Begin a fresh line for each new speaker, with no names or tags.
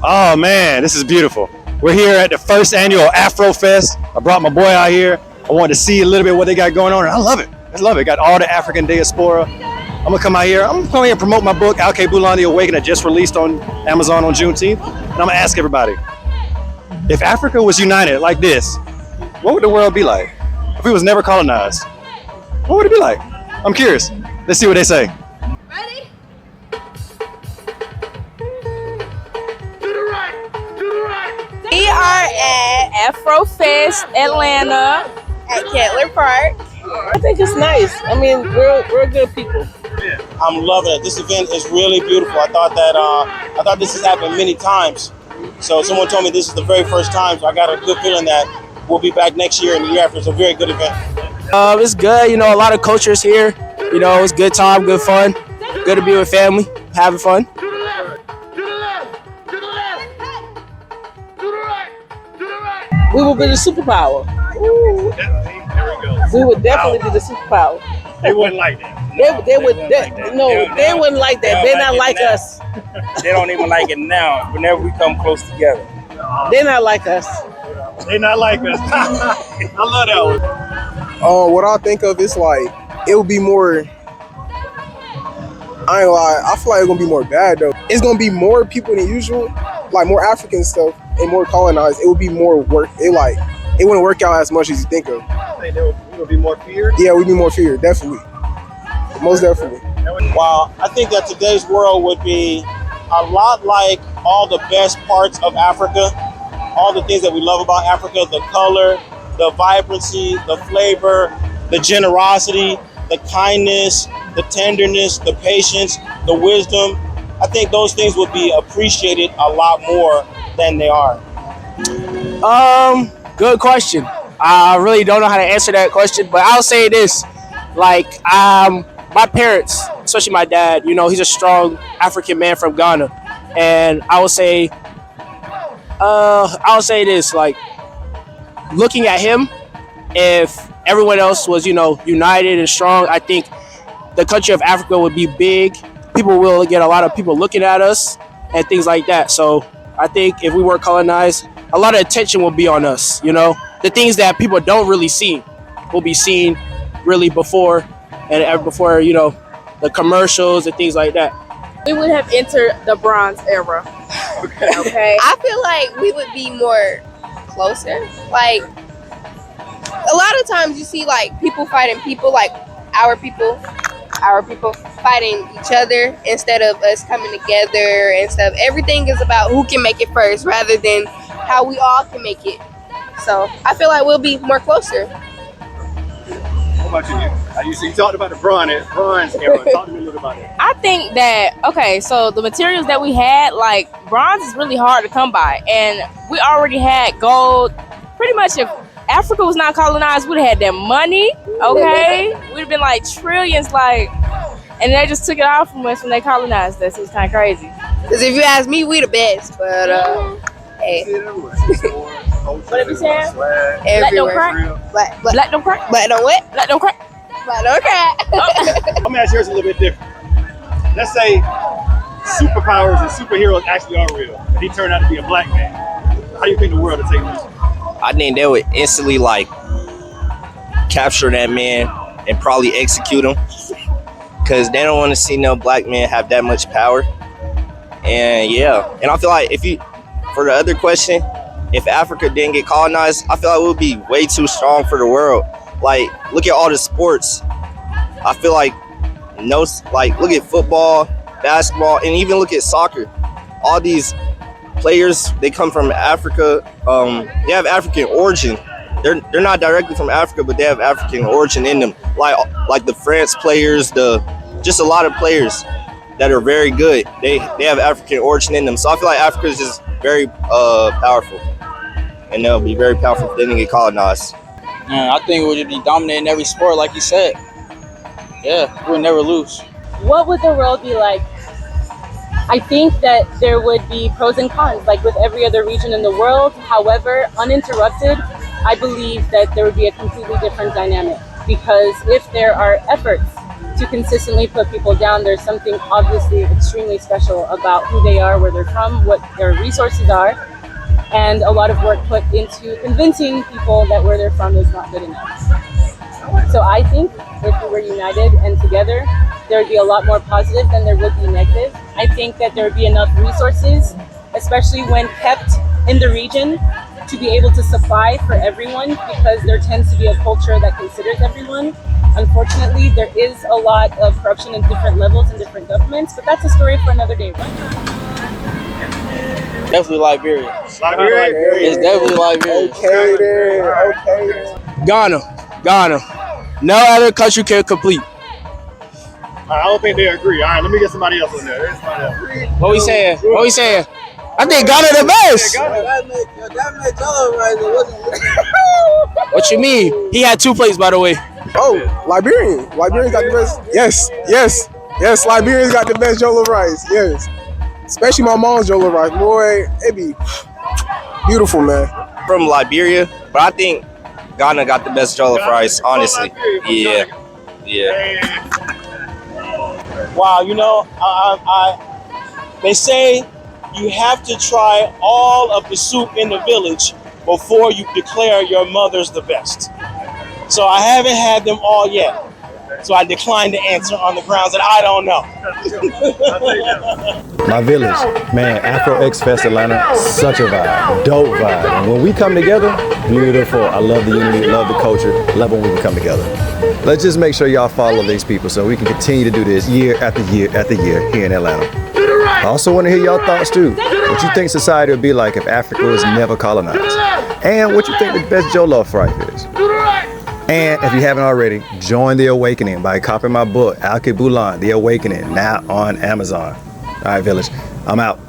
Oh man, this is beautiful. We're here at the first annual AfroXFest. I brought my boy out here. I wanted to see a little bit what they got going on, and I love it. I love it. Got all the African Diaspora. I'm gonna come out here. I'm gonna come here and promote my book, Alke Bulan, The Awakening, that just released on Amazon on Juneteenth. And I'm gonna ask everybody, if Africa was united like this, what would the world be like? If it was never colonized, what would it be like? I'm curious. Let's see what they say.
Ready?
We are at AfroXFest Atlanta at Kettler Park.
I think it's nice. I mean, we're good people.
I'm loving it. This event is really beautiful. I thought this has happened many times. So someone told me this is the very first time. So I got a good feeling that we'll be back next year and the year after. It's a very good event.
It's good. You know, a lot of cultures here. You know, it's good time, good fun. Good to be with family, having fun. We will be the superpower. We would definitely be the superpower.
They wouldn't like that.
They wouldn't like that. They're not like us.
They don't even like it now. Whenever we come close together,
They're not like us.
They not like us. I love that one.
What I think of is like it would be more. I ain't lie. I feel like it's gonna be more bad though. It's gonna be more people than usual, like more African stuff and more colonized. It would be more work. It wouldn't work out as much as you think of.
There would be more fear.
Yeah, we'd be more feared, definitely. Most definitely.
Wow, I think that today's world would be a lot like all the best parts of Africa, all the things that we love about Africa, the color, the vibrancy, the flavor, the generosity, the kindness, the tenderness, the patience, the wisdom. I think those things would be appreciated a lot more than they are.
Good question. I really don't know how to answer that question, but I'll say this. Like, my parents, especially my dad, you know, he's a strong African man from Ghana. And I'll say this, like, looking at him, if everyone else was, you know, united and strong, I think the country of Africa would be big. People will get a lot of people looking at us and things like that. So I think if we were colonized, a lot of attention will be on us, you know. The things that people don't really see will be seen really before, you know, the commercials and things like that.
We would have entered the Bronze Era. Okay.
I feel like we would be more closer. Like, a lot of times you see like people fighting people, like our people fighting each other instead of us coming together and stuff. Everything is about who can make it first rather than how we all can make it. So I feel like we'll be more closer.
What about you? You talked about the bronze era. Talk to me a little about it.
I think that, okay, so the materials that we had, like bronze is really hard to come by. And we already had gold. Pretty much if Africa was not colonized, we'd have had that money, okay? We'd have been like trillions, like, and they just took it off from us when they colonized us. It was kind of crazy.
Because if you ask me, we the best. But, hey.
What did you say?
Everywhere.
Black don't crack. Black don't crack.
Black don't what?
Black don't crack.
Black don't crack.
I'm gonna ask yours a little bit different. Let's say superpowers and superheroes actually are real, and he turned out to be a black man. How do you think the world would take this?
I think they would instantly like capture that man and probably execute him because they don't want to see no black man have that much power. And yeah, and I feel like for the other question, if Africa didn't get colonized, I feel like it would be way too strong for the world. Like, look at all the sports. I feel like look at football, basketball, and even look at soccer. All these players, they come from Africa. They have African origin. They're not directly from Africa, but they have African origin in them. Like the France players, just a lot of players that are very good. They have African origin in them. So I feel like Africa is just very powerful, and they'll be very powerful if they didn't get colonized.
man, I think we would be dominating every sport, like you said. Yeah, we would never lose.
What would the world be like? I think that there would be pros and cons, like with every other region in the world. However, uninterrupted, I believe that there would be a completely different dynamic, because if there are efforts to consistently put people down. There's something obviously extremely special about who they are, where they're from, what their resources are, and a lot of work put into convincing people that where they're from is not good enough. So I think if we were united and together, there would be a lot more positive than there would be negative. I think that there would be enough resources, especially when kept in the region, to be able to supply for everyone, because there tends to be a culture that considers everyone. Unfortunately, there is a lot of corruption in different levels in different governments, but that's a story for another day.
Definitely Liberia.
Liberia?
It's definitely Liberia.
Okay then.
Ghana. No other country can complete.
I don't think they agree. All right, let me get somebody else in there. There's somebody else.
What we saying? I think Ghana the best.
That made Jollof Rice. It wasn't.
What you mean? He had 2 plates, by the way.
Oh, Liberian. Liberians got the best. Yes. Liberians got the best Jollof Rice. Yes. Especially my mom's Jollof Rice. Boy, it be beautiful, man.
From Liberia, but I think Ghana got the best jollof rice, honestly. Yeah.
Wow, you know, they say you have to try all of the soup in the village before you declare your mother's the best. So I haven't had them all yet. So I declined to answer on the grounds that I don't know.
My village, man, AfroXFest Atlanta, such a vibe, dope vibe. And when we come together, beautiful. I love the unity, love the culture, love when we can come together. Let's just make sure y'all follow these people so we can continue to do this year after year after year here in Atlanta. I also want to hear y'all thoughts too. What you think society would be like if Africa was never colonized? And what you think the best Jollof Rice is? And if you haven't already, join The Awakening by copying my book, Alke Bulan, The Awakening, now on Amazon. All right, village, I'm out.